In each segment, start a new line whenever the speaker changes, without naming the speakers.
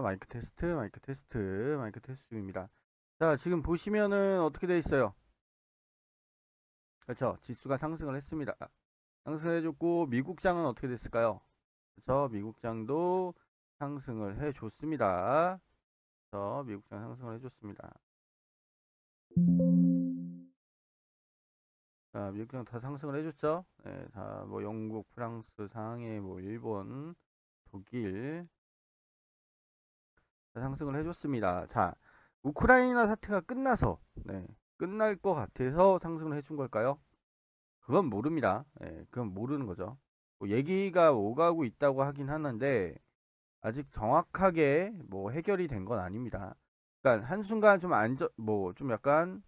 마이크 테스트, 마이크 테스트 중입니다. 자, 지금 보시면은 어떻게 돼 있어요? 그렇죠? 지수가 상승을 했습니다. 상승을 해줬고, 미국장은 어떻게 됐을까요? 그렇죠? 미국장도 상승을 해줬습니다. 그렇죠? 미국장 상승을 해줬습니다. 자, 미국장 다 상승을 해줬죠? 네, 자, 뭐 영국, 프랑스, 상해, 뭐 일본, 독일 다 상승을 해줬습니다. 자, 우크라이나 사태가 끝나서, 네, 끝날 것 같아서 상승을 해준 걸까요? 그건 모릅니다. 예, 그건 모르는 거죠. 뭐 얘기가 오가고 있다고 하긴 하는데 아직 정확하게 뭐 해결이 된 건 아닙니다. 그러니까 한순간 좀 뭐 좀 약간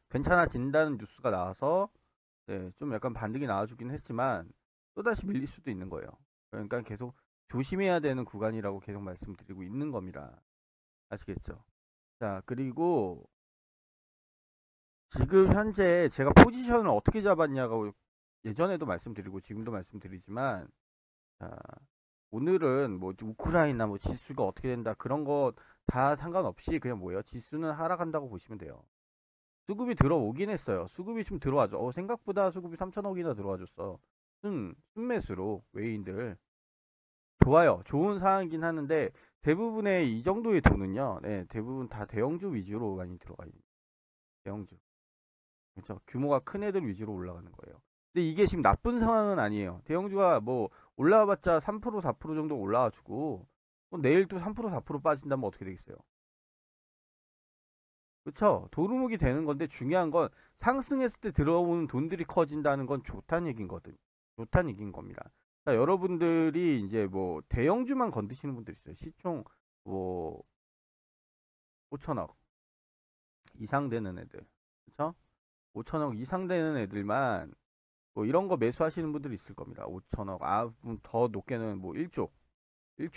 괜찮아진다는 뉴스가 나와서 네, 좀 약간 반등이 나와주긴 했지만 또다시 밀릴 수도 있는 거예요. 그러니까 계속 조심해야 되는 구간이라고 계속 말씀드리고 있는 겁니다. 아시겠죠? 자, 그리고 지금 현재 제가 포지션을 어떻게 잡았냐고 예전에도 말씀드리고 지금도 말씀드리지만, 자, 오늘은 뭐 우크라이나 뭐 지수가 어떻게 된다 그런 거 다 상관없이 그냥 뭐예요? 지수는 하락한다고 보시면 돼요. 수급이 들어오긴 했어요. 수급이 좀 들어와줘. 생각보다 수급이 3천억이나 들어와줬어. 순매수로 외인들 좋아요. 좋은 상황이긴 하는데 대부분의 이 정도의 돈은요. 네, 대부분 다 대형주 위주로 많이 들어가요. 대형주. 그렇죠. 규모가 큰 애들 위주로 올라가는 거예요. 근데 이게 지금 나쁜 상황은 아니에요. 대형주가 뭐 올라와봤자 3% 4% 정도 올라와주고 내일 또 3% 4% 빠진다면 어떻게 되겠어요? 그쵸? 도루묵이 되는 건데 중요한 건 상승했을 때 들어오는 돈들이 커진다는 건 좋다는 얘기거든. 좋다는 얘기인 겁니다. 자, 여러분들이 이제 뭐 대형주만 건드시는 분들 있어요. 시총 뭐 5천억 이상 되는 애들. 그쵸? 5천억 이상 되는 애들만 뭐 이런 거 매수하시는 분들이 있을 겁니다. 5천억, 더 높게는 뭐 1조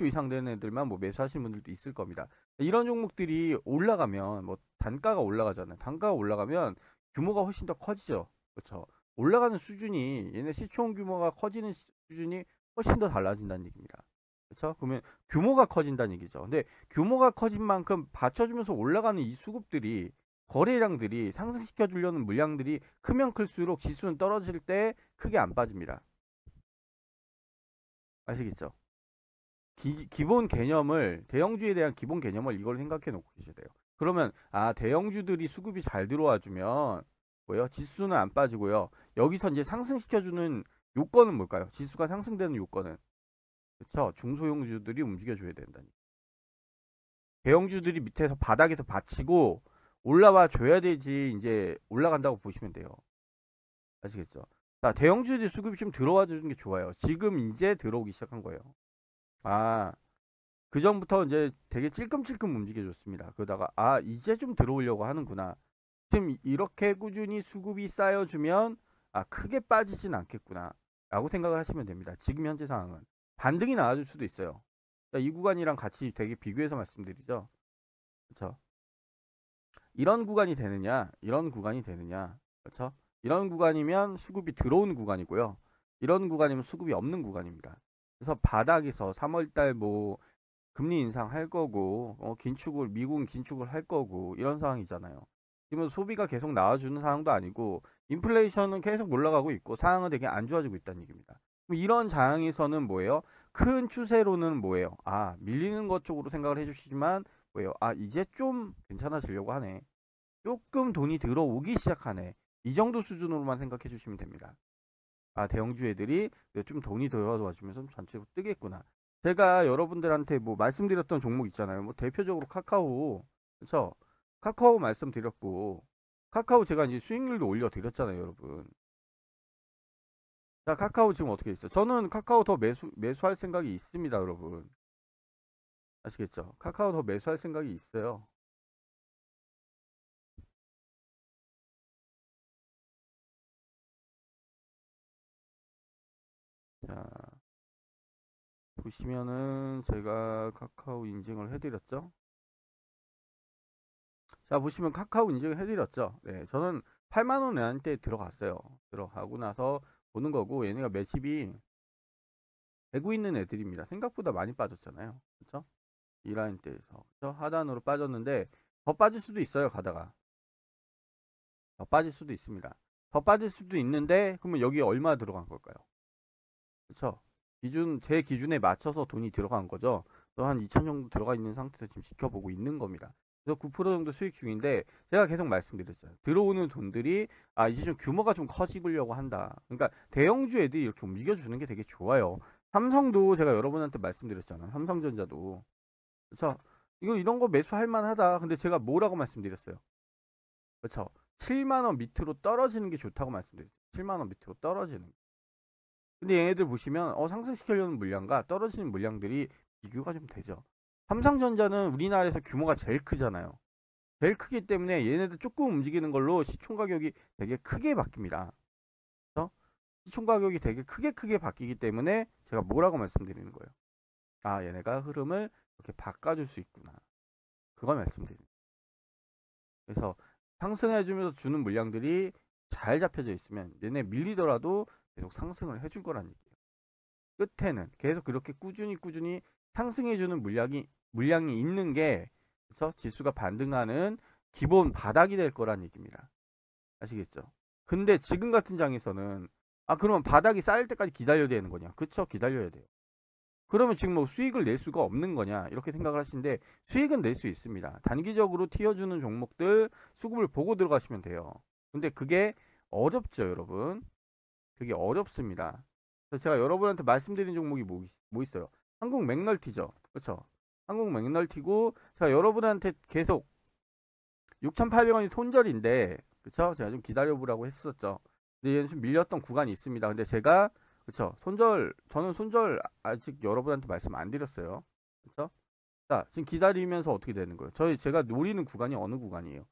이상 되는 애들만 뭐 매수하시는 분들도 있을 겁니다. 이런 종목들이 올라가면 뭐 단가가 올라가잖아요. 단가가 올라가면 규모가 훨씬 더 커지죠. 그렇죠? 올라가는 수준이 얘네 시총 규모가 커지는 수준이 훨씬 더 달라진다는 얘기입니다. 그렇죠? 그러면 규모가 커진다는 얘기죠. 근데 규모가 커진 만큼 받쳐주면서 올라가는 이 수급들이 거래량들이 상승시켜 주려는 물량들이 크면 클수록 지수는 떨어질 때 크게 안 빠집니다. 아시겠죠? 기본 개념을 대형주에 대한 기본 개념을 이걸 생각해 놓고 계셔야 돼요. 그러면 대형주들이 수급이 잘 들어와 주면 뭐예요? 지수는 안 빠지고요. 여기서 이제 상승시켜 주는 요건은 뭘까요? 지수가 상승되는 요건은 그렇죠. 중소형주들이 움직여 줘야 된다니. 대형주들이 밑에서 바닥에서 받치고 올라와 줘야 되지 이제 올라간다고 보시면 돼요. 아시겠죠? 자, 대형주들이 수급이 좀 들어와 주는 게 좋아요. 지금 이제 들어오기 시작한 거예요. 아, 그 전부터 이제 되게 찔끔찔끔 움직여줬습니다. 그러다가 이제 좀 들어오려고 하는구나. 지금 이렇게 꾸준히 수급이 쌓여주면 크게 빠지진 않겠구나 라고 생각을 하시면 됩니다. 지금 현재 상황은 반등이 나와줄 수도 있어요. 이 구간이랑 같이 되게 비교해서 말씀드리죠. 그렇죠? 이런 구간이 되느냐, 이런 구간이 되느냐, 그렇죠? 이런 구간이면 수급이 들어오는 구간이고요. 이런 구간이면 수급이 없는 구간입니다. 그래서 바닥에서 3월달 뭐 금리 인상할 거고 긴축을 미국은 긴축을 할 거고 이런 상황이잖아요. 지금 소비가 계속 나와주는 상황도 아니고 인플레이션은 계속 올라가고 있고 상황은 되게 안 좋아지고 있다는 얘기입니다. 그럼 이런 상황에서는 뭐예요? 큰 추세로는 뭐예요? 밀리는 것 쪽으로 생각을 해주시지만 뭐예요? 이제 좀 괜찮아지려고 하네. 조금 돈이 들어오기 시작하네. 이 정도 수준으로만 생각해 주시면 됩니다. 대형주 애들이 좀 돈이 들어와 주면서 전체로 뜨겠구나. 제가 여러분들한테 뭐 말씀드렸던 종목 있잖아요. 뭐 대표적으로 카카오, 그렇죠? 카카오 말씀드렸고, 카카오 제가 이제 수익률도 올려드렸잖아요, 여러분. 자, 카카오 지금 어떻게 있어요? 저는 카카오 더 매수할 생각이 있습니다, 여러분. 아시겠죠? 카카오 더 매수할 생각이 있어요. 자, 보시면은 제가 카카오 인증을 해드렸죠? 자, 보시면 카카오 인증을 해드렸죠? 네, 저는 8만원 내한테 들어갔어요. 들어가고 나서 보는 거고, 얘네가 매집이 되고 있는 애들입니다. 생각보다 많이 빠졌잖아요. 그쵸? 이 라인대에서 그쵸? 하단으로 빠졌는데 더 빠질 수도 있어요. 가다가 더 빠질 수도 있습니다. 더 빠질 수도 있는데 그러면 여기 얼마 들어간 걸까요? 그쵸? 제 기준에 맞춰서 돈이 들어간 거죠. 또 한 2천 정도 들어가 있는 상태에서 지금 지켜보고 있는 겁니다. 그래서 9% 정도 수익 중인데 제가 계속 말씀드렸잖아요. 들어오는 돈들이 이제 좀 규모가 좀 커지려고 한다. 그러니까 대형주 애들이 이렇게 움직여주는 게 되게 좋아요. 삼성도 제가 여러분한테 말씀드렸잖아요. 삼성전자도. 그쵸? 이런 거 매수할 만하다. 근데 제가 뭐라고 말씀드렸어요? 그쵸? 7만원 밑으로 떨어지는 게 좋다고 말씀드렸죠. 7만원 밑으로 떨어지는. 근데 얘네들 보시면 상승시키려는 물량과 떨어지는 물량들이 비교가 좀 되죠. 삼성전자는 우리나라에서 규모가 제일 크잖아요. 제일 크기 때문에 얘네들 조금 움직이는 걸로 시총가격이 되게 크게 바뀝니다. 그래서 시총가격이 되게 크게 바뀌기 때문에 제가 뭐라고 말씀드리는 거예요. 얘네가 흐름을 이렇게 바꿔줄 수 있구나. 그걸 말씀드리는 거예요. 그래서 상승해주면서 주는 물량들이 잘 잡혀져 있으면 얘네 밀리더라도 계속 상승을 해줄 거란 얘기예요. 끝에는 계속 그렇게 꾸준히 상승해주는 물량이 있는 게 그래서 지수가 반등하는 기본 바닥이 될 거란 얘기입니다. 아시겠죠? 근데 지금 같은 장에서는 그러면 바닥이 쌓일 때까지 기다려야 되는 거냐? 그쵸? 기다려야 돼요. 그러면 지금 뭐 수익을 낼 수가 없는 거냐? 이렇게 생각을 하시는데 수익은 낼 수 있습니다. 단기적으로 튀어주는 종목들 수급을 보고 들어가시면 돼요. 근데 그게 어렵죠, 여러분. 그게 어렵습니다. 그래서 제가 여러분한테 말씀드린 종목이 뭐 있어요? 한국 맥널티죠. 그쵸? 한국 맥널티고 제가 여러분한테 계속 6,800원이 손절인데 그쵸? 제가 좀 기다려보라고 했었죠. 근데 얘는 좀 밀렸던 구간이 있습니다. 근데 제가 그쵸? 저는 손절 아직 여러분한테 말씀 안 드렸어요. 그쵸? 자, 지금 기다리면서 어떻게 되는 거예요? 제가 노리는 구간이 어느 구간이에요?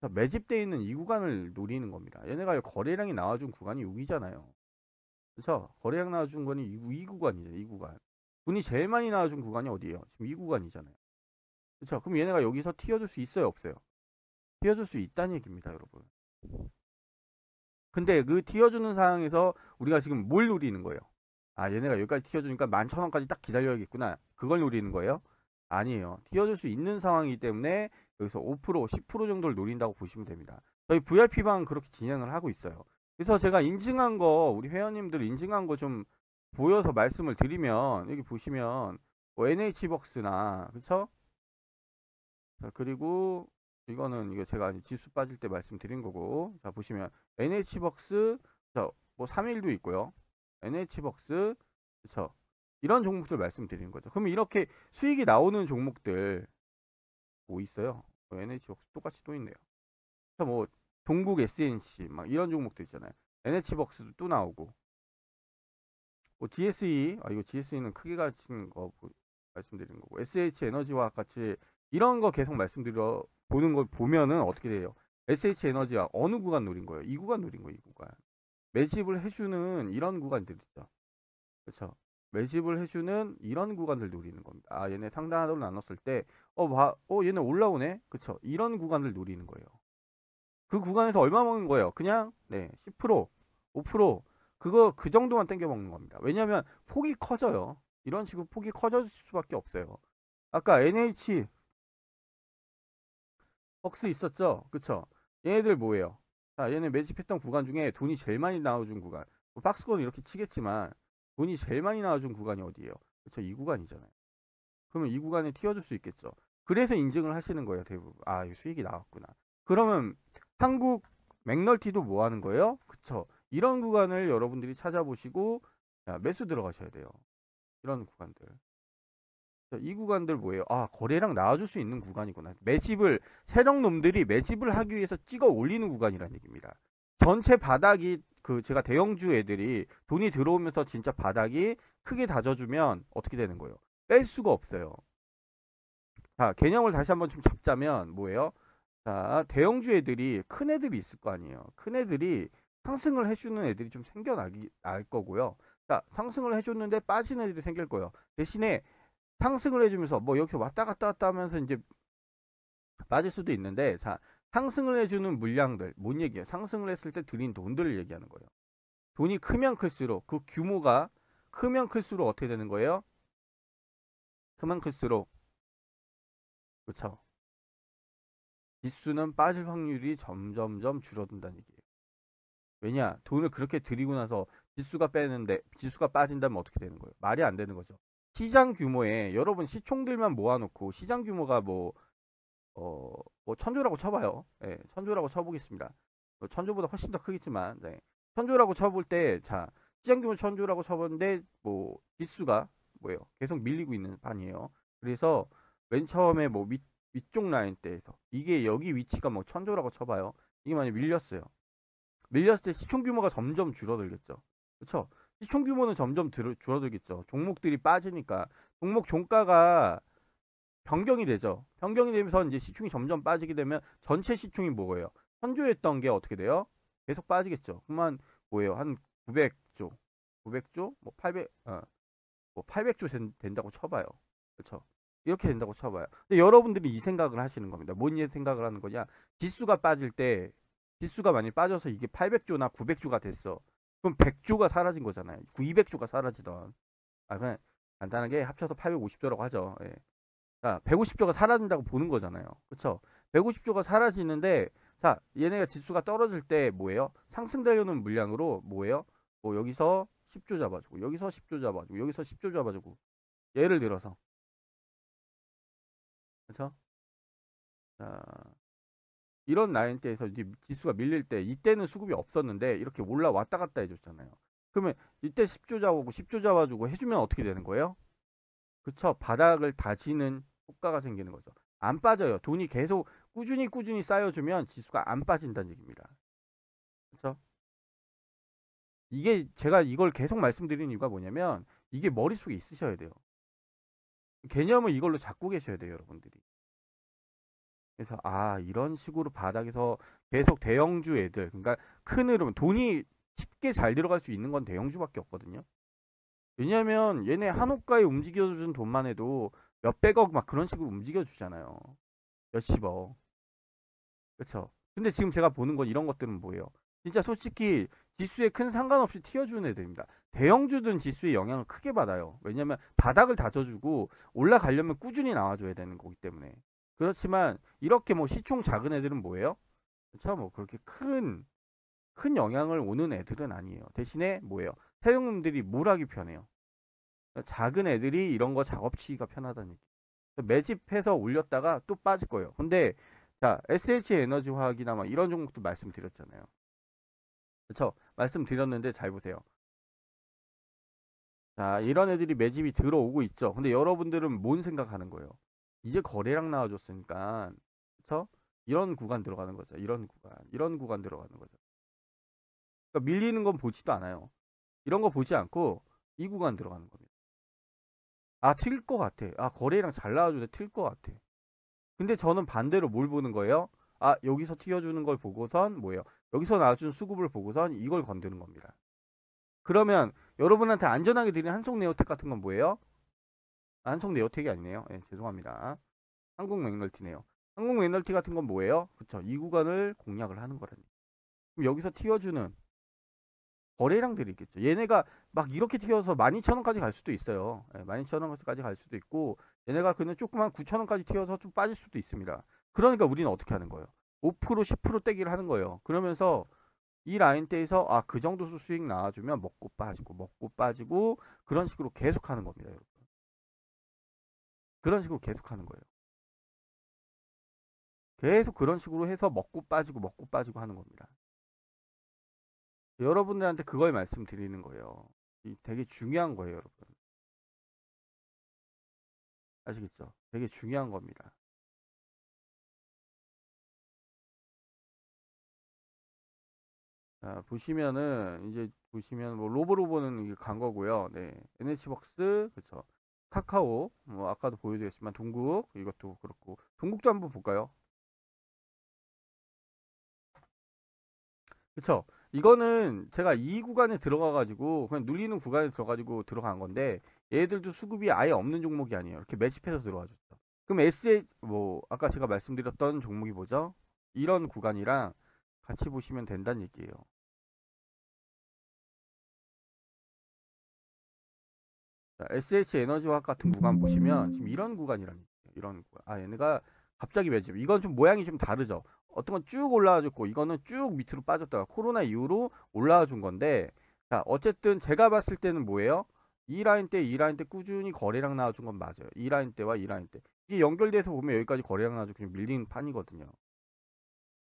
자, 매집되어 있는 이 구간을 노리는 겁니다. 얘네가 거래량이 나와준 구간이 여기잖아요. 그쵸? 거래량 나와준 거는 이 구간이죠. 이 구간. 돈이 제일 많이 나와준 구간이 어디예요? 지금 이 구간이잖아요. 그쵸? 그럼 얘네가 여기서 튀어줄 수 있어요? 없어요? 튀어줄 수 있다는 얘기입니다, 여러분. 근데 그 튀어주는 상황에서 우리가 지금 뭘 노리는 거예요? 얘네가 여기까지 튀어주니까 11,000원까지 딱 기다려야겠구나. 그걸 노리는 거예요? 아니에요. 튀어줄 수 있는 상황이기 때문에 여기서 5%, 10% 정도를 노린다고 보시면 됩니다. 저희 VIP방 그렇게 진행을 하고 있어요. 그래서 제가 인증한 거, 우리 회원님들 인증한 거 좀 보여서 말씀을 드리면, 여기 보시면, 뭐 NH벅스나, 그쵸? 자, 그리고 이거 제가 지수 빠질 때 말씀드린 거고, 자, 보시면 NH벅스, 자, 뭐 3일도 있고요. NH벅스, 그쵸? 이런 종목들 말씀드리는 거죠. 그러면 이렇게 수익이 나오는 종목들 뭐 있어요? NH벅스 똑같이 또 있네요. 자, 뭐 동국 SNC 막 이런 종목들 있잖아요. NH벅스도 또 나오고, 뭐 GSE, 이거 GSE는 크게 가진 거 말씀드리는 거고, SH 에너지와 같이 이런 거 계속 말씀드려 보는 걸 보면은 어떻게 돼요? SH 에너지와 어느 구간 노린 거예요? 이 구간 노린 거예요, 이 구간. 매집을 해주는 이런 구간들 있죠. 그렇죠? 매집을 해주는 이런 구간들 노리는 겁니다. 얘네 상단으로 나눴을 때, 얘네 올라오네? 그쵸? 이런 구간을 노리는 거예요. 그 구간에서 얼마 먹는 거예요? 그냥, 10%, 5%, 그 정도만 땡겨 먹는 겁니다. 왜냐면 폭이 커져요. 이런 식으로 폭이 커질 수밖에 없어요. 아까 NH, 벅스 있었죠? 그쵸? 얘네들 뭐예요? 자, 얘네 매집했던 구간 중에 돈이 제일 많이 나와준 구간. 뭐 박스권은 이렇게 치겠지만, 돈이 제일 많이 나와준 구간이 어디예요? 그쵸? 이 구간이잖아요. 그러면 이 구간에 튀어줄 수 있겠죠. 그래서 인증을 하시는 거예요, 대부분. 이거 수익이 나왔구나. 그러면 한국 맥널티도 뭐 하는 거예요? 그쵸? 이런 구간을 여러분들이 찾아보시고 매수 들어가셔야 돼요. 이런 구간들. 이 구간들 뭐예요? 거래량 나와줄 수 있는 구간이구나. 세력 놈들이 매집을 하기 위해서 찍어 올리는 구간이라는 얘기입니다. 전체 바닥이 제가 대형주 애들이 돈이 들어오면서 진짜 바닥이 크게 다져주면 어떻게 되는 거예요? 뺄 수가 없어요. 자, 개념을 다시 한번 좀 잡자면 뭐예요? 자, 대형주 애들이 큰 애들이 있을 거 아니에요. 큰 애들이 상승을 해주는 애들이 좀 날 거고요. 자, 상승을 해줬는데 빠지는 애들이 생길 거예요. 대신에 상승을 해주면서 뭐 여기서 왔다 갔다 하면서 이제 빠질 수도 있는데, 자, 상승을 해주는 물량들 뭔 얘기예요? 상승을 했을 때 들인 돈들을 얘기하는 거예요. 돈이 크면 클수록 그 규모가 크면 클수록 어떻게 되는 거예요? 크면 클수록, 그쵸? 지수는 빠질 확률이 점점점 줄어든다는 얘기예요. 왜냐? 돈을 그렇게 들이고 나서 지수가 빼는데, 지수가 빠진다면 어떻게 되는 거예요? 말이 안 되는 거죠. 시장 규모에, 여러분 시총들만 모아놓고, 시장 규모가 뭐 천조라고 쳐봐요. 예, 천조라고 쳐보겠습니다. 뭐 천조보다 훨씬 더 크겠지만, 네. 천조라고 쳐볼 때, 자, 시장 규모 천조라고 쳐보는데, 뭐, 지수가 뭐예요? 계속 밀리고 있는 판이에요. 그래서 맨 처음에 뭐 위쪽 라인 대에서, 이게 여기 위치가 뭐 천조라고 쳐봐요. 이게 만약 밀렸어요. 밀렸을 때 시총 규모가 점점 줄어들겠죠. 그쵸? 시총 규모는 점점 줄어들겠죠. 종목들이 빠지니까. 종목 종가가 변경이 되죠. 변경이 되면서 이제 시총이 점점 빠지게 되면 전체 시총이 뭐예요? 선조했던 게 어떻게 돼요? 계속 빠지겠죠. 그러면 뭐예요? 한 900조, 900조, 뭐 800, 뭐 800조 된다고 쳐봐요. 그렇죠? 이렇게 된다고 쳐봐요. 근데 여러분들이 이 생각을 하시는 겁니다. 뭔 생각을 하는 거냐? 지수가 빠질 때, 지수가 많이 빠져서 이게 800조나 900조가 됐어. 그럼 100조가 사라진 거잖아요. 200조가 사라지던. 그냥 간단하게 합쳐서 850조라고 하죠. 예. 자, 150조가 사라진다고 보는 거잖아요. 그쵸? 150조가 사라지는데, 자, 얘네가 지수가 떨어질 때 뭐예요? 상승되려는 물량으로 뭐예요? 뭐 여기서 10조 잡아주고, 여기서 10조 잡아주고, 여기서 10조 잡아주고. 예를 들어서. 그쵸? 자, 이런 라인대에서 이제 지수가 밀릴 때, 이때는 수급이 없었는데, 이렇게 올라왔다 갔다 해줬잖아요. 그러면 이때 10조 잡아주고, 10조 잡아주고 해주면 어떻게 되는 거예요? 그쵸? 바닥을 다지는 효과가 생기는 거죠. 안 빠져요. 돈이 계속 꾸준히 쌓여주면 지수가 안 빠진다는 얘기입니다. 그쵸? 이게 제가 이걸 계속 말씀드리는 이유가 뭐냐면, 이게 머릿속에 있으셔야 돼요. 개념을 이걸로 잡고 계셔야 돼요, 여러분들이. 그래서 이런 식으로 바닥에서 계속 대형주 애들, 그러니까 큰 흐름, 돈이 쉽게 잘 들어갈 수 있는 건 대형주밖에 없거든요. 왜냐면 얘네 한호가에 움직여준 돈만 해도 몇백억 막 그런 식으로 움직여주잖아요. 몇십억. 그쵸? 근데 지금 제가 보는 건 이런 것들은 뭐예요? 진짜 솔직히 지수에 큰 상관없이 튀어주는 애들입니다. 대형주든 지수에 영향을 크게 받아요. 왜냐면 바닥을 다져주고 올라가려면 꾸준히 나와줘야 되는 거기 때문에. 그렇지만 이렇게 뭐 시총 작은 애들은 뭐예요? 그쵸? 뭐 그렇게 큰 영향을 오는 애들은 아니에요. 대신에 뭐예요? 세력놈들이 뭘 하기 편해요? 작은 애들이 이런 거 작업치기가 편하다는 얘기. 매집해서 올렸다가 또 빠질 거예요. 근데 자, SH 에너지 화학이나 막 이런 종목도 말씀드렸잖아요. 그렇죠? 말씀드렸는데 잘 보세요. 자, 이런 애들이 매집이 들어오고 있죠. 근데 여러분들은 뭔 생각하는 거예요? 이제 거래량 나와줬으니까, 그렇죠? 이런 구간 들어가는 거죠. 이런 구간 들어가는 거죠. 그러니까 밀리는 건 보지도 않아요. 이런 거 보지 않고 이 구간 들어가는 겁니다. 튈 것 같아. 거래량 잘 나와주네. 튈 것 같아. 근데 저는 반대로 뭘 보는 거예요? 여기서 튀어주는 걸 보고선 뭐예요? 여기서 나와준 수급을 보고선 이걸 건드는 겁니다. 그러면 여러분한테 안전하게 드리는 한송네오텍 같은 건 뭐예요? 한송네오텍이 아니네요. 죄송합니다. 한국맥널티네요. 한국맥널티 같은 건 뭐예요? 그쵸? 이 구간을 공략을 하는 거라니. 그럼 여기서 튀어주는 거래량들이 있겠죠. 얘네가 막 이렇게 튀어서 12,000원까지 갈 수도 있어요. 12,000원까지 갈 수도 있고, 얘네가 그냥 조그만 9,000원까지 튀어서 좀 빠질 수도 있습니다. 그러니까 우리는 어떻게 하는 거예요? 5% 10% 떼기를 하는 거예요. 그러면서 이 라인대에서 그 정도 수익 나와주면 먹고 빠지고 그런 식으로 계속 하는 겁니다, 여러분. 그런 식으로 계속 하는 거예요. 계속 그런 식으로 해서 먹고 빠지고 하는 겁니다. 여러분들한테 그걸 말씀드리는 거예요. 되게 중요한 거예요, 여러분. 아시겠죠? 되게 중요한 겁니다. 자, 보시면은 이제 보시면 뭐 로보로보는 이게 간 거고요. 네, NH벅스 그쵸. 카카오 뭐 아까도 보여드렸지만 동국 이것도 그렇고 동국도 한번 볼까요? 그쵸. 이거는 제가 이 구간에 들어가가지고 그냥 눌리는 구간에 들어가지고 들어간 건데 얘들도 수급이 아예 없는 종목이 아니에요. 이렇게 매집해서 들어와줬죠. 그럼 SH 뭐 아까 제가 말씀드렸던 종목이 뭐죠? 이런 구간이랑 같이 보시면 된다는 얘기예요. 자, SH 에너지화학 같은 구간 보시면 지금 이런 구간이라는 얘기예요. 이런 구간. 아, 얘네가 갑자기 매집. 이건 좀 모양이 좀 다르죠. 어떤 건 쭉 올라와 줬고 이거는 쭉 밑으로 빠졌다가 코로나 이후로 올라와 준 건데, 자, 어쨌든 제가 봤을 때는 뭐예요? 이 라인 때 꾸준히 거래량 나와준 건 맞아요. 이 라인 때와 이 라인 때. 이게 연결돼서 보면 여기까지 거래량 나와주고 그냥 밀리는 판이거든요.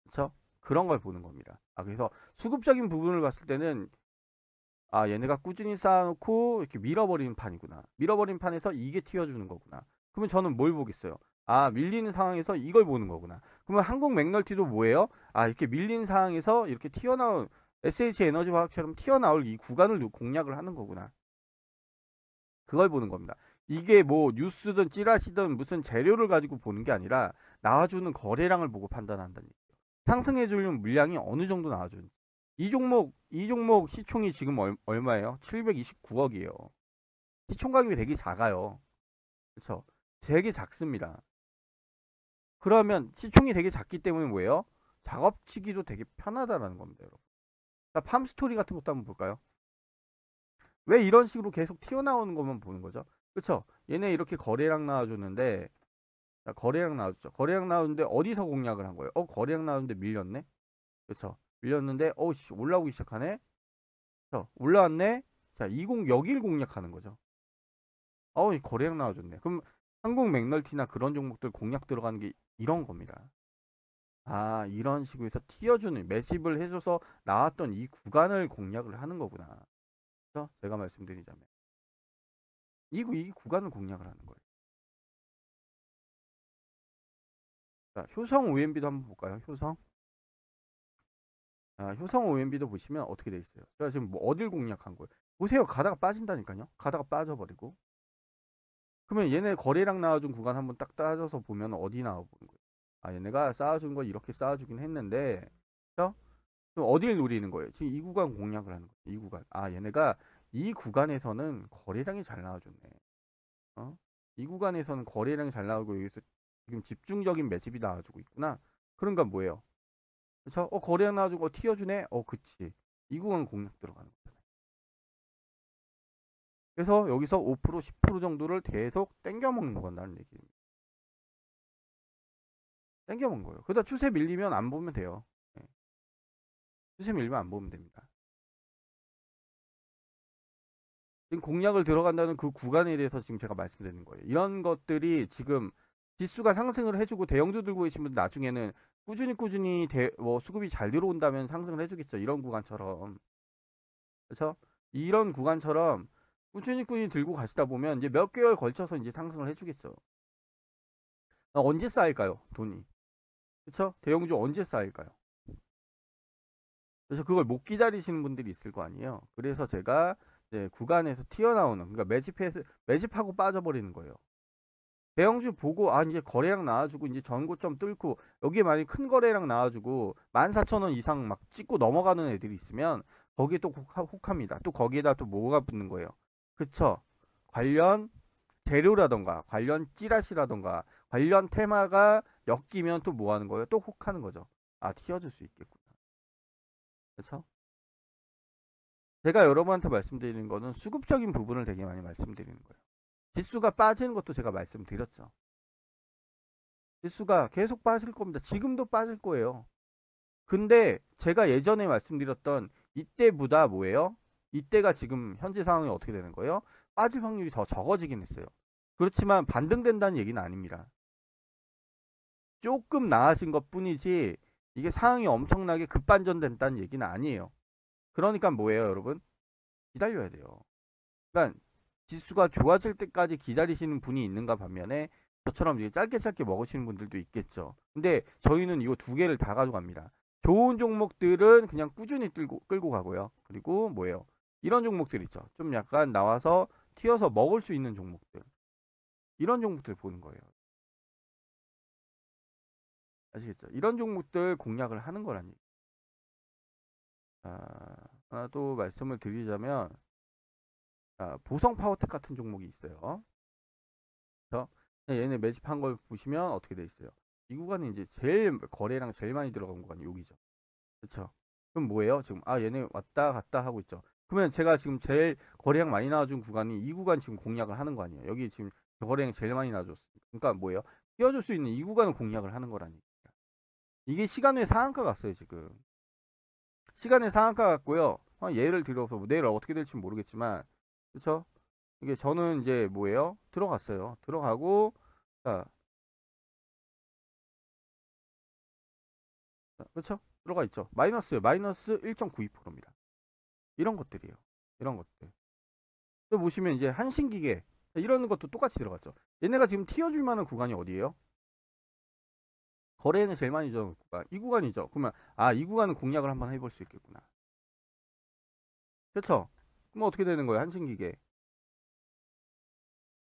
그쵸? 그런 걸 보는 겁니다. 아, 그래서 수급적인 부분을 봤을 때는 아, 얘네가 꾸준히 쌓아놓고 이렇게 밀어버리는 판이구나. 밀어버린 판에서 이게 튀어주는 거구나. 그러면 저는 뭘 보겠어요? 아, 밀리는 상황에서 이걸 보는 거구나. 그러면 한국 맥널티도 뭐예요? 아, 이렇게 밀린 상황에서 이렇게 튀어나온 SH 에너지 화학처럼 튀어나올 이 구간을 공략을 하는 거구나. 그걸 보는 겁니다. 이게 뭐 뉴스든 찌라시든 무슨 재료를 가지고 보는 게 아니라 나와주는 거래량을 보고 판단한다는 얘기예요. 상승해 주는 물량이 어느 정도 나와주는지. 이 종목 시총이 지금 얼마예요? 729억이에요. 시총 가격이 되게 작아요. 그렇죠? 되게 작습니다. 그러면 시총이 되게 작기 때문에 뭐예요? 작업치기도 되게 편하다라는 겁니다, 여러분. 자, 팜스토리 같은 것도 한번 볼까요? 왜 이런 식으로 계속 튀어나오는 것만 보는 거죠? 그쵸? 얘네 이렇게 거래량 나와줬는데, 자, 거래량 나와줬죠. 거래량 나왔는데 어디서 공략을 한 거예요? 거래량 나왔는데 밀렸네? 그쵸? 밀렸는데, 씨, 올라오기 시작하네? 자, 올라왔네? 자, 여길 공략하는 거죠. 이 거래량 나와줬네. 그럼 한국 맥널티나 그런 종목들 공략 들어가는 게 이런 겁니다. 아, 이런 식으로 해서 튀어주는, 매집을 해줘서 나왔던 이 구간을 공략을 하는 거구나. 그렇죠? 제가 말씀드리자면. 이 구간을 공략을 하는 거예요. 자, 효성 OMB도 한번 볼까요? 효성. 아, 효성 OMB도 보시면 어떻게 돼 있어요? 제가 지금 뭐 어딜 공략한 거예요? 보세요. 가다가 빠진다니까요. 가다가 빠져버리고. 그러면 얘네 거래량 나와준 구간 한번 딱 따져서 보면 어디 나와보는 거예요? 아, 얘네가 쌓아준 거 이렇게 쌓아주긴 했는데, 그럼 어딜 노리는 거예요? 지금 이 구간 공략을 하는 거예요. 이 구간. 아, 얘네가 이 구간에서는 거래량이 잘 나와줬네. 이 구간에서는 거래량이 잘 나오고 여기서 지금 집중적인 매집이 나와주고 있구나. 그런 건 뭐예요? 그쵸? 거래량 나와주고 튀어주네? 그치. 이 구간 공략 들어가는 거잖아요. 그래서 여기서 5% 10% 정도를 계속 땡겨 먹는 건다는 얘기입니다. 땡겨 먹는 거예요. 그러다 추세 밀리면 안 보면 돼요. 네. 추세 밀리면 안 보면 됩니다. 지금 공략을 들어간다는 그 구간에 대해서 지금 제가 말씀드리는 거예요. 이런 것들이 지금 지수가 상승을 해주고 대형주 들고 계신 분들 나중에는 꾸준히 수급이 잘 들어온다면 상승을 해주겠죠. 이런 구간처럼. 그렇죠? 이런 구간처럼 꾸준히 들고 가시다 보면 이제 몇 개월 걸쳐서 이제 상승을 해주겠죠. 언제 쌓일까요? 돈이. 그렇죠? 대형주 언제 쌓일까요? 그래서 그걸 못 기다리시는 분들이 있을 거 아니에요. 그래서 제가 이제 구간에서 튀어나오는, 그러니까 매집하고 빠져버리는 거예요. 대형주 보고 이제 거래량 나와주고 이제 전고점 뚫고 여기에 만약에 큰 거래량 나와주고 14,000원 이상 막 찍고 넘어가는 애들이 있으면 거기에 또 혹합니다. 또 거기에다 또 뭐가 붙는 거예요. 그쵸? 관련 재료라던가 관련 찌라시라던가 관련 테마가 엮이면 또 뭐 하는 거예요? 또 혹하는 거죠. 아, 튀어줄 수 있겠구나. 그쵸? 제가 여러분한테 말씀드리는 거는 수급적인 부분을 되게 많이 말씀드리는 거예요. 지수가 빠지는 것도 제가 말씀드렸죠. 지수가 계속 빠질 겁니다. 지금도 빠질 거예요. 근데 제가 예전에 말씀드렸던 이때보다 뭐예요? 이때가 지금 현재 상황이 어떻게 되는 거예요? 빠질 확률이 더 적어지긴 했어요. 그렇지만 반등된다는 얘기는 아닙니다. 조금 나아진 것 뿐이지 이게 상황이 엄청나게 급반전된다는 얘기는 아니에요. 그러니까 뭐예요, 여러분? 기다려야 돼요. 그러니까 지수가 좋아질 때까지 기다리시는 분이 있는가 반면에 저처럼 이제 짧게 먹으시는 분들도 있겠죠. 근데 저희는 이거 두 개를 다 가져갑니다. 좋은 종목들은 그냥 꾸준히 끌고 가고요. 그리고 뭐예요? 이런 종목들 있죠. 좀 약간 나와서 튀어서 먹을 수 있는 종목들. 이런 종목들 보는 거예요. 아시겠죠? 이런 종목들 공략을 하는 거라니. 하나 또 말씀을 드리자면 보성 파워텍 같은 종목이 있어요. 그래서 얘네 매집한 걸 보시면 어떻게 돼 있어요? 이 구간이 이제 제일 거래량 제일 많이 들어간 구간이 여기죠. 그렇죠? 그럼 뭐예요? 지금 얘네 왔다 갔다 하고 있죠. 그러면 제가 지금 제일 거래량 많이 나와준 구간이 이 구간 지금 공략을 하는 거 아니에요. 여기 지금 거래량 제일 많이 나와줬으니까. 그러니까 뭐예요? 띄워줄 수 있는 이 구간을 공략을 하는 거라니까. 이게 시간 외 상한가 갔어요 지금. 시간의 상한가 같고요. 예를 들어서 뭐 내일 어떻게 될지 모르겠지만, 그렇죠? 이게 저는 이제 뭐예요? 들어갔어요. 들어가고, 자, 그렇죠? 들어가 있죠. 마이너스 1.92%입니다. 이런 것들이에요. 이런 것들. 또 보시면 이제 한신기계 이런 것도 똑같이 들어갔죠. 얘네가 지금 튀어줄 만한 구간이 어디예요? 거래는 제일 많이 줘 구간. 이 구간이죠. 그러면 이 구간은 공략을 한번 해볼 수 있겠구나. 그렇죠? 그럼 어떻게 되는 거예요? 한신기계.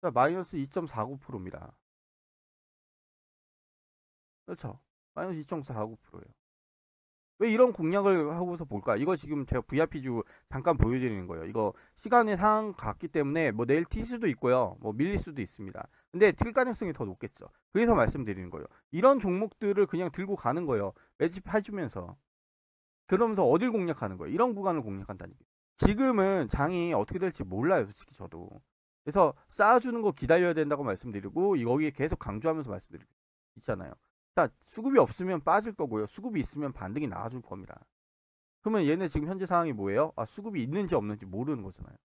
자, 마이너스 2.49%입니다. 그렇죠? 마이너스 2.49%예요. 왜 이런 공략을 하고서 볼까? 이거 지금 제가 VIP주 잠깐 보여드리는 거예요. 이거 시간의 상황 같기 때문에 뭐 내일 튈 수도 있고요. 뭐 밀릴 수도 있습니다. 근데 틀 가능성이 더 높겠죠. 그래서 말씀드리는 거예요. 이런 종목들을 그냥 들고 가는 거예요. 매집해주면서. 그러면서 어딜 공략하는 거예요? 이런 구간을 공략한다는 게. 지금은 장이 어떻게 될지 몰라요. 솔직히 저도. 그래서 쌓아주는 거 기다려야 된다고 말씀드리고 여기에 계속 강조하면서 말씀드리고 있잖아요. 자, 수급이 없으면 빠질 거고요. 수급이 있으면 반등이 나와줄 겁니다. 그러면 얘네 지금 현재 상황이 뭐예요? 수급이 있는지 없는지 모르는 거잖아요.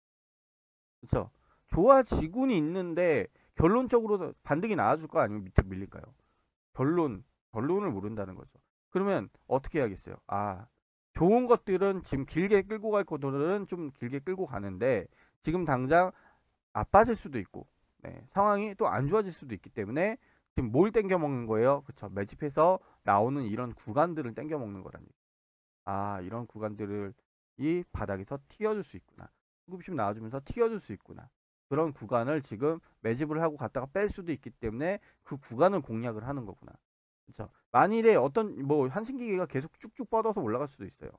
그렇죠? 좋아지고는 있는데 결론적으로 반등이 나와줄 거 아니면 밑에 밀릴까요? 결론을 모른다는 거죠. 그러면 어떻게 해야겠어요? 좋은 것들은 지금 길게 끌고 갈 것들은 좀 길게 끌고 가는데 지금 당장 빠질 수도 있고 상황이 또 안 좋아질 수도 있기 때문에 지금 뭘 땡겨 먹는 거예요? 그쵸? 매집해서 나오는 이런 구간들을 땡겨 먹는 거라니. 이런 구간들을 이 바닥에서 튀어줄 수 있구나. 수급심 나와주면서 튀어줄 수 있구나. 그런 구간을 지금 매집을 하고 갔다가 뺄 수도 있기 때문에 그 구간을 공략을 하는 거구나. 그쵸? 만일에 어떤 뭐 한신기계가 계속 쭉쭉 뻗어서 올라갈 수도 있어요.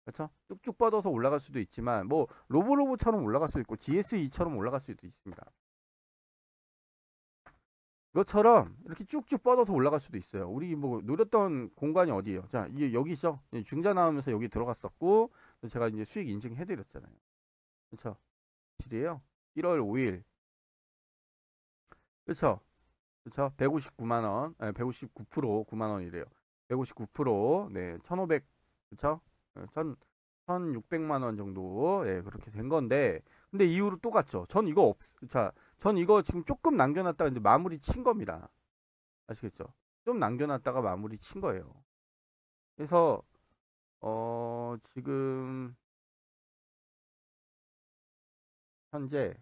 그렇죠? 쭉쭉 뻗어서 올라갈 수도 있지만 뭐 로보로보처럼 올라갈 수도 있고 GSE처럼 올라갈 수도 있습니다. 이것처럼 이렇게 쭉쭉 뻗어서 올라갈 수도 있어요. 우리 뭐 노렸던 공간이 어디예요? 자, 이게 여기죠. 중자 나오면서 여기 들어갔었고 제가 이제 수익 인증해 드렸잖아요. 그렇죠? 실이에요. 1월 5일. 그렇죠? 그렇죠? 159만 원. 159% 9만 원이래요. 159% 네, 1,500 그렇죠? 1,600만 원 정도 그렇게 된 건데 근데 이후로 또 갔죠. 전 이거 지금 조금 남겨놨다가 이제 마무리 친 겁니다. 아시겠죠? 좀 남겨놨다가 마무리 친 거예요. 그래서 지금 현재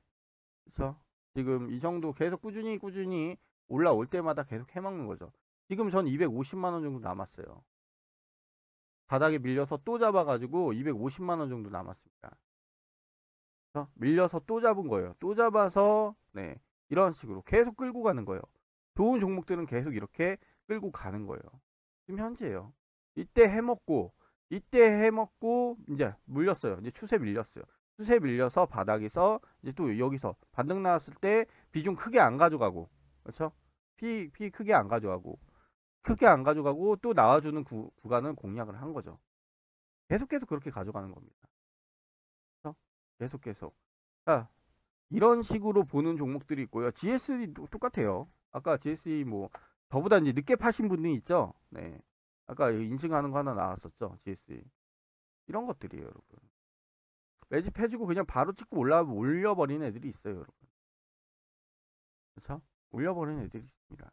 그쵸? 지금 이 정도 계속 꾸준히 올라올 때마다 계속 해먹는 거죠. 지금 전 250만 원 정도 남았어요. 바닥에 밀려서 또 잡아가지고 250만 원 정도 남았습니다. 그쵸? 밀려서 또 잡은 거예요. 또 잡아서 이런 식으로 계속 끌고 가는 거예요. 좋은 종목들은 계속 이렇게 끌고 가는 거예요. 지금 현재예요. 이때 해먹고 이제 물렸어요. 이제 추세 밀렸어요. 추세 밀려서 바닥에서 이제 또 여기서 반등 나왔을 때 비중 크게 안 가져가고 그렇죠? 피 크게 안 가져가고 또 나와주는 구간을 공략을 한 거죠. 계속 그렇게 가져가는 겁니다. 그렇죠? 계속. 자, 이런 식으로 보는 종목들이 있고요. GS도 똑같아요. 아까 GSE 뭐 저보다 이제 늦게 파신 분이 있죠. 네. 아까 인증하는 거 하나 나왔었죠. GSE. 이런 것들이에요, 여러분. 매집해주고 그냥 바로 찍고 올려버리는 애들이 있어요, 여러분. 그렇죠? 올려버리는 애들이 있습니다.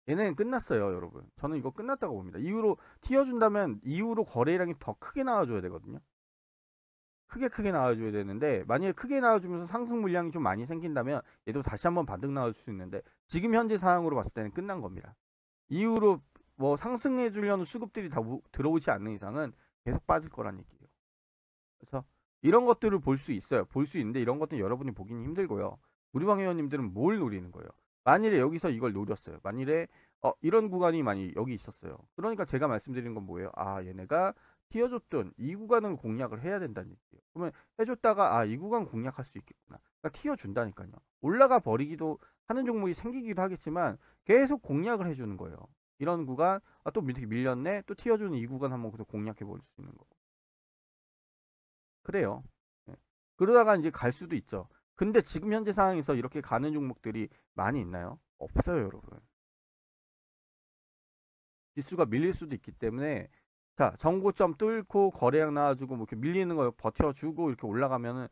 얘네는 끝났어요, 여러분. 저는 이거 끝났다고 봅니다. 이후로 튀어준다면 이후로 거래량이 더 크게 나와줘야 되거든요. 크게 나와줘야 되는데 만약에 크게 나와주면서 상승 물량이 좀 많이 생긴다면 얘도 다시 한번 반등 나올 수 있는데 지금 현재 상황으로 봤을 때는 끝난 겁니다. 이후로 뭐 상승해 주려는 수급들이 다 들어오지 않는 이상은 계속 빠질 거란 얘기예요. 그렇죠? 이런 것들을 볼 수 있어요. 볼 수 있는데 이런 것들은 여러분이 보기는 힘들고요. 우리방 회원님들은 뭘 노리는 거예요? 만일에 여기서 이걸 노렸어요. 만일에 이런 구간이 많이 여기 있었어요. 그러니까 제가 말씀드린 건 뭐예요? 얘네가 튀어줬던 이 구간을 공략을 해야 된다는 얘기예요. 그러면 해줬다가 이 구간 공략할 수 있겠구나. 그러니까 튀어준다니까요. 올라가 버리기도 하는 종목이 생기기도 하겠지만 계속 공략을 해주는 거예요. 이런 구간 또 밑에 밀렸네. 또 튀어주는 이 구간 한번 공략해 볼 수 있는 거고. 그래요. 예. 그러다가 이제 갈 수도 있죠. 근데 지금 현재 상황에서 이렇게 가는 종목들이 많이 있나요? 없어요, 여러분. 지수가 밀릴 수도 있기 때문에 자, 정고점 뚫고 거래량 나와주고 뭐 이렇게 밀리는 거 버텨주고 이렇게 올라가면은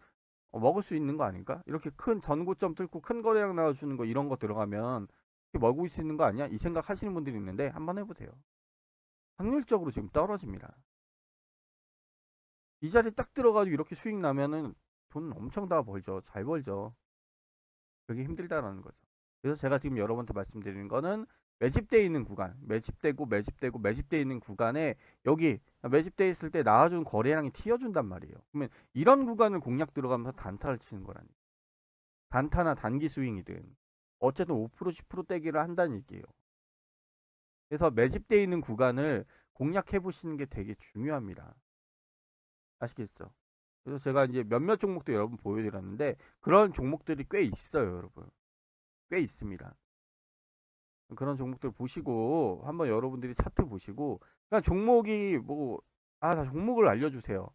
먹을 수 있는 거 아닐까? 이렇게 큰 전고점 뚫고 큰 거래량 나와주는 거 이런 거 들어가면 먹을 수 있는 거 아니야? 이 생각 하시는 분들이 있는데 한번 해보세요. 확률적으로 지금 떨어집니다. 이 자리에 딱 들어가지고 이렇게 수익 나면은 돈 엄청 다 벌죠. 잘 벌죠. 그게 힘들다라는 거죠. 그래서 제가 지금 여러분한테 말씀드리는 거는 매집되어 있는 구간, 매집되어 있는 구간에 여기 매집되어 있을 때 나와준 거래량이 튀어준단 말이에요. 그러면 이런 구간을 공략 들어가면서 단타를 치는 거라니. 단타나 단기 스윙이든 어쨌든 5% 10% 떼기를 한다는 얘기예요. 그래서 매집되어 있는 구간을 공략해 보시는 게 되게 중요합니다. 아시겠죠? 그래서 제가 이제 몇몇 종목도 여러분 보여드렸는데 그런 종목들이 꽤 있어요, 여러분. 꽤 있습니다. 그런 종목들 보시고 한번 여러분들이 차트 보시고 그냥 종목이 뭐 다 종목을 알려주세요.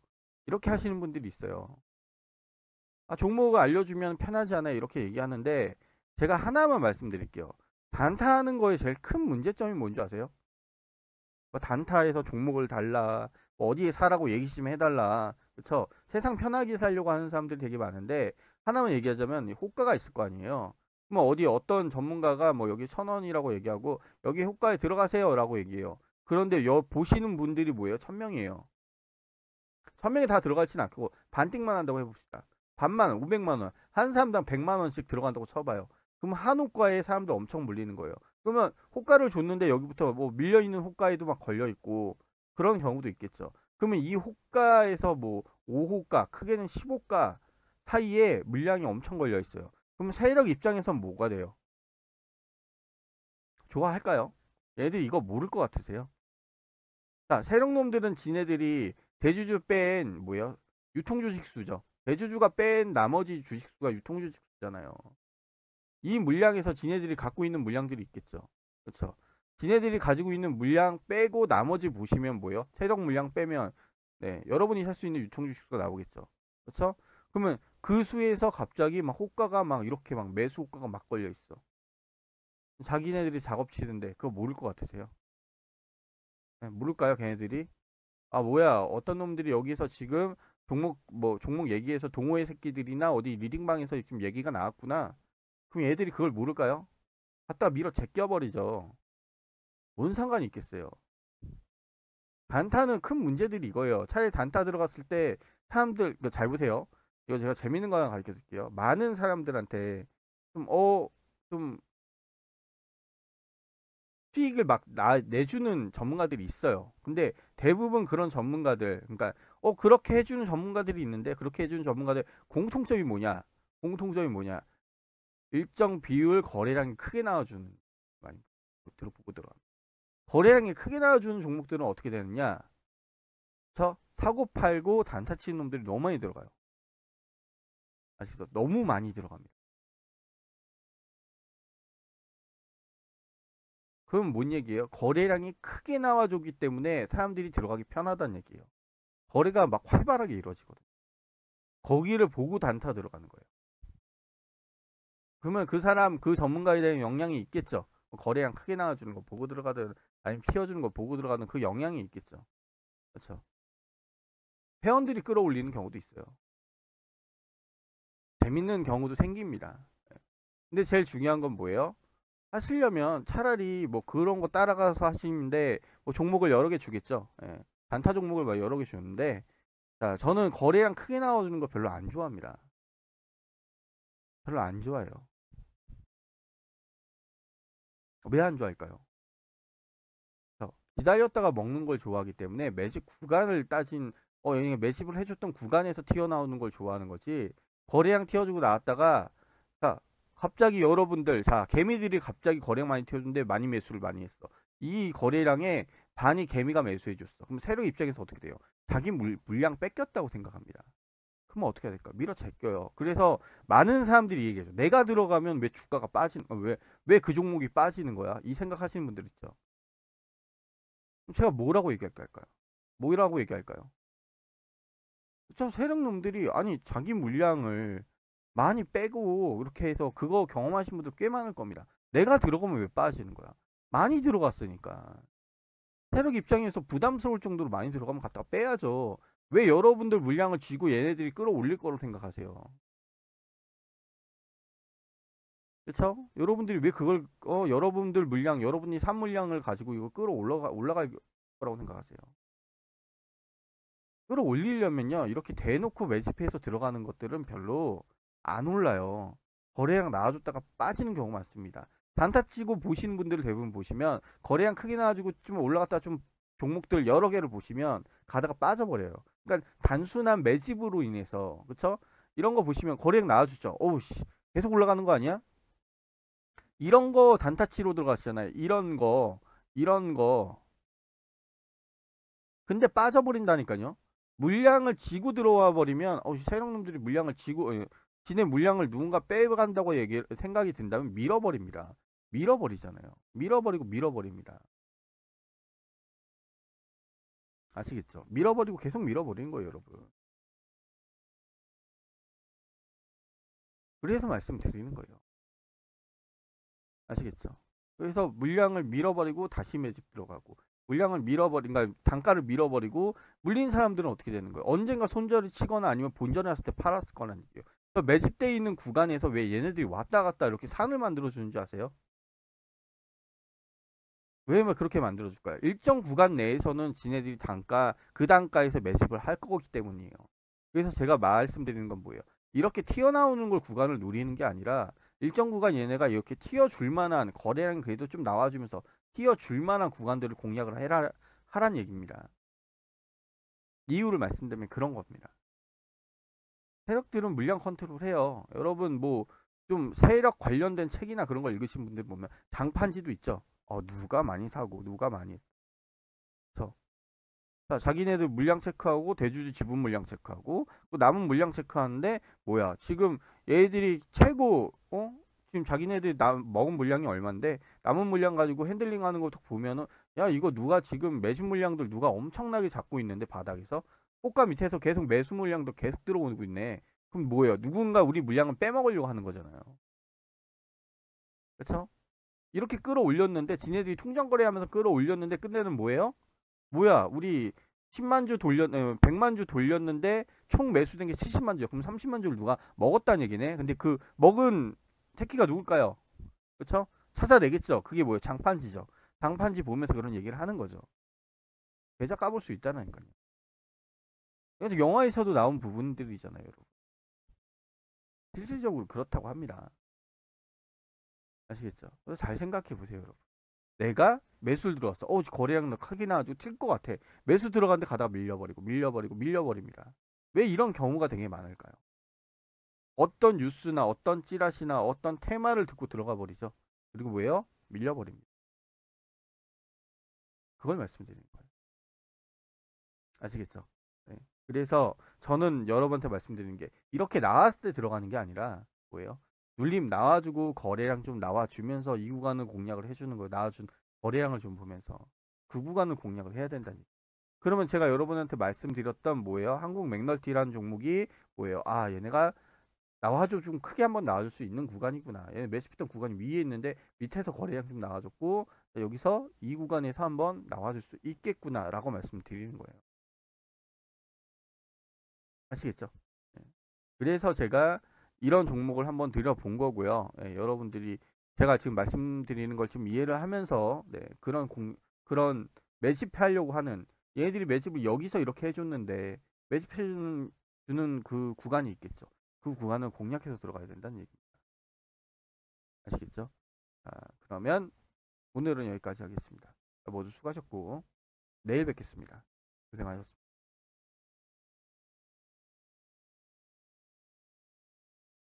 이렇게 하시는 분들이 있어요. 종목을 알려주면 편하지 않아요? 이렇게 얘기하는데 제가 하나만 말씀드릴게요. 단타하는 거에 제일 큰 문제점이 뭔지 아세요? 단타에서 종목을 달라, 어디에 사라고 얘기 좀 해달라. 그쵸? 세상 편하게 살려고 하는 사람들이 되게 많은데 하나만 얘기하자면 호가가 있을 거 아니에요. 뭐 어디 어떤 전문가가 뭐 여기 1,000원이라고 얘기하고 여기 호가에 들어가세요 라고 얘기해요. 그런데 보시는 분들이 뭐예요? 1,000명이에요. 1,000명이 다 들어가진 않고 반띵만 한다고 해봅시다. 반만 500만원, 한 사람당 100만원씩 들어간다고 쳐봐요. 그럼 한 호가에 사람들 엄청 몰리는 거예요. 그러면 호가를 줬는데 여기부터 뭐 밀려있는 호가에도 막 걸려있고 그런 경우도 있겠죠. 그러면 이 호가에서 뭐 5호가, 크게는 10호가 사이에 물량이 엄청 걸려있어요. 그럼 세력 입장에선 뭐가 돼요? 좋아할까요? 얘들 이거 모를 것 같으세요? 자, 세력놈들은 지네들이 대주주 뺀 뭐야? 유통주식수죠. 대주주가 뺀 나머지 주식수가 유통주식수잖아요. 이 물량에서 지네들이 갖고 있는 물량들이 있겠죠. 그렇죠. 지네들이 가지고 있는 물량 빼고 나머지 보시면 뭐예요? 세력 물량 빼면 네, 여러분이 살 수 있는 유통주식수가 나오겠죠. 그렇죠? 그러면 그 수에서 갑자기 막 호가가 막 이렇게 막 매수 호가가 막 걸려 있어. 자기네들이 작업 치는데 그거 모를 것 같으세요? 네, 모를까요, 걔네들이? 뭐야, 어떤 놈들이 여기서 지금 종목 얘기해서 동호회 새끼들이나 어디 리딩방에서 지금 얘기가 나왔구나. 그럼 얘들이 그걸 모를까요? 갖다 밀어 제껴버리죠. 뭔 상관이 있겠어요. 단타는 큰 문제들이 이거예요. 차라리 단타 들어갔을 때 사람들, 이거 잘 보세요. 이거 제가 재밌는 거 하나 가르쳐 드릴게요. 많은 사람들한테 좀 수익을 막 내주는 전문가들이 있어요. 근데 대부분 그런 전문가들, 그러니까 그렇게 해주는 전문가들이 있는데 그렇게 해주는 전문가들 공통점이 뭐냐? 공통점이 뭐냐? 일정 비율 거래량이 크게 나와주는 많이 들어보고 들어. 거래량이 크게 나와주는 종목들은 어떻게 되느냐? 사고 팔고 단타 치는 놈들이 너무 많이 들어가요. 아시죠? 너무 많이 들어갑니다. 그럼 뭔 얘기예요? 거래량이 크게 나와주기 때문에 사람들이 들어가기 편하다는 얘기예요. 거래가 막 활발하게 이루어지거든. 거기를 보고 단타 들어가는 거예요. 그러면 그 사람, 그 전문가에 대한 영향이 있겠죠. 거래량 크게 나와주는 거 보고 들어가든 아니면 피워주는 거 보고 들어가는 그 영향이 있겠죠. 그렇죠. 회원들이 끌어올리는 경우도 있어요. 재밌는 경우도 생깁니다. 근데 제일 중요한 건 뭐예요? 하시려면 차라리 뭐 그런 거 따라가서 하시는데 뭐 종목을 여러 개 주겠죠. 예. 단타 종목을 막 여러 개 주는데 자, 저는 거래량 크게 나와주는 거 별로 안 좋아합니다. 별로 안 좋아해요. 왜 안 좋아할까요? 기다렸다가 먹는 걸 좋아하기 때문에 매집 구간을 따진 매집을 해줬던 구간에서 튀어나오는 걸 좋아하는 거지. 거래량 튀어주고 나왔다가 자, 갑자기 여러분들 개미들이 갑자기 거래량 많이 튀어준데 많이 매수를 많이 했어. 이 거래량에 반이 개미가 매수해줬어. 그럼 세력 입장에서 어떻게 돼요? 자기 물량 뺏겼다고 생각합니다. 그러면 어떻게 해야 될까? 밀어 제껴요. 그래서 많은 사람들이 얘기해줘. 내가 들어가면 왜 주가가 빠지는 거야? 왜 그 종목이 빠지는 거야? 이 생각하시는 분들 있죠. 그럼 제가 뭐라고 얘기할까요? 뭐라고 얘기할까요? 저 세력놈들이 아니 자기 물량을 많이 빼고 이렇게 해서 그거 경험하신 분들 꽤 많을 겁니다. 내가 들어가면 왜 빠지는 거야? 많이 들어갔으니까. 세력 입장에서 부담스러울 정도로 많이 들어가면 갖다가 빼야죠. 왜 여러분들 물량을 쥐고 얘네들이 끌어올릴 거로 생각하세요? 그쵸? 여러분들이 왜 그걸 여러분들 물량, 여러분이 산 물량을 가지고 이거 올라갈 거라고 생각하세요? 끌어올리려면요, 이렇게 대놓고 매집해서 들어가는 것들은 별로 안 올라요. 거래량 나와줬다가 빠지는 경우가 많습니다. 단타 치고 보시는 분들을 대부분 보시면 거래량 크게 나와주고 좀 올라갔다 좀 종목들 여러 개를 보시면 가다가 빠져버려요. 그러니까 단순한 매집으로 인해서, 그쵸? 이런 거 보시면 거래량 나와주죠. 어우 씨, 계속 올라가는 거 아니야? 이런 거 단타치로 들어갔잖아요. 이런 거. 근데 빠져버린다니까요. 물량을 지고 들어와 버리면 세력놈들이 물량을 지고 지네 물량을 누군가 빼간다고 생각이 든다면 밀어버립니다. 밀어버리잖아요. 밀어버립니다. 아시겠죠? 밀어버리고 계속 밀어버리는 거예요, 여러분. 그래서 말씀드리는 거예요. 아시겠죠? 그래서 물량을 밀어버리고 다시 매집 들어가고 그러니까 단가를 밀어버리고 물린 사람들은 어떻게 되는 거예요? 언젠가 손절을 치거나 아니면 본전에 왔을 때 팔았을 거라는 얘기예요. 매집돼 있는 구간에서 왜 얘네들이 왔다 갔다 이렇게 산을 만들어 주는 줄 아세요? 왜 그렇게 만들어 줄까요? 일정 구간 내에서는 지네들이 그 단가에서 매집을 할 거기 때문이에요. 그래서 제가 말씀드리는 건 뭐예요? 이렇게 튀어나오는 걸 구간을 노리는 게 아니라 일정 구간 얘네가 이렇게 튀어줄 만한 거래량 그래도 좀 나와주면서 튀어줄 만한 구간들을 공략을 하란 얘기입니다. 이유를 말씀드리면 그런 겁니다. 세력들은 물량 컨트롤 해요. 여러분 뭐 좀 세력 관련된 책이나 그런 걸 읽으신 분들 보면 장판지도 있죠. 누가 많이 사고 누가 많이 서 자, 자기네들 물량 체크하고 대주주 지분 물량 체크하고 또 남은 물량 체크하는데 뭐야 지금 얘들이 최고 지금 자기네들이 먹은 물량이 얼만데 남은 물량 가지고 핸들링하는 거 보면은 야 이거 누가 지금 매집 물량들 누가 엄청나게 잡고 있는데 바닥에서 꽃가 밑에서 계속 매수 물량도 계속 들어오고 있네. 그럼 뭐예요? 누군가 우리 물량을 빼먹으려고 하는 거잖아요. 그렇죠? 이렇게 끌어올렸는데 지네들이 통장 거래하면서 끌어올렸는데 끝내는 뭐예요? 뭐야 우리 10만 주 100만 주 돌렸는데 총 매수된 게 70만 주야. 그럼 30만 주를 누가 먹었다는 얘기네. 근데 그 먹은 새끼가 누굴까요? 그쵸? 찾아내겠죠. 그게 뭐예요? 장판지죠. 장판지 보면서 그런 얘기를 하는 거죠. 계좌 까볼 수 있다니까요. 그래서 영화에서도 나온 부분들이잖아요, 여러분. 실질적으로 그렇다고 합니다. 아시겠죠? 그래서 잘 생각해 보세요, 여러분. 내가 매수를 들어왔어. 거래량 크게 나가지고 튈 것 같아. 매수 들어갔는데 가다가 밀려버립니다. 왜 이런 경우가 되게 많을까요? 어떤 뉴스나 어떤 찌라시나 어떤 테마를 듣고 들어가 버리죠. 그리고 왜요? 밀려버립니다. 그걸 말씀드리는 거예요. 아시겠죠? 네. 그래서 저는 여러분한테 말씀드리는 게 이렇게 나왔을 때 들어가는 게 아니라 뭐예요? 눌림 나와주고 거래량 좀 나와주면서 이 구간을 공략을 해주는 거예요. 나와준 거래량을 좀 보면서 그 구간을 공략을 해야 된다니. 그러면 제가 여러분한테 말씀드렸던 뭐예요? 한국 맥널티라는 종목이 뭐예요? 얘네가 나와줘 좀 크게 한번 나와줄 수 있는 구간이구나. 얘네 매집했던 구간이 위에 있는데 밑에서 거래량 좀 나와줬고 여기서 이 구간에서 한번 나와줄 수 있겠구나라고 말씀드리는 거예요. 아시겠죠? 예. 그래서 제가 이런 종목을 한번 들여본 거고요. 여러분들이 제가 지금 말씀드리는 걸 좀 이해를 하면서 그런 매집하려고 하는 얘네들이 매집을 여기서 이렇게 해줬는데 매집해주는 그 구간이 있겠죠. 그 구간을 공략해서 들어가야 된다는 얘기입니다. 아시겠죠? 그러면 오늘은 여기까지 하겠습니다. 모두 수고하셨고 내일 뵙겠습니다. 고생하셨습니다.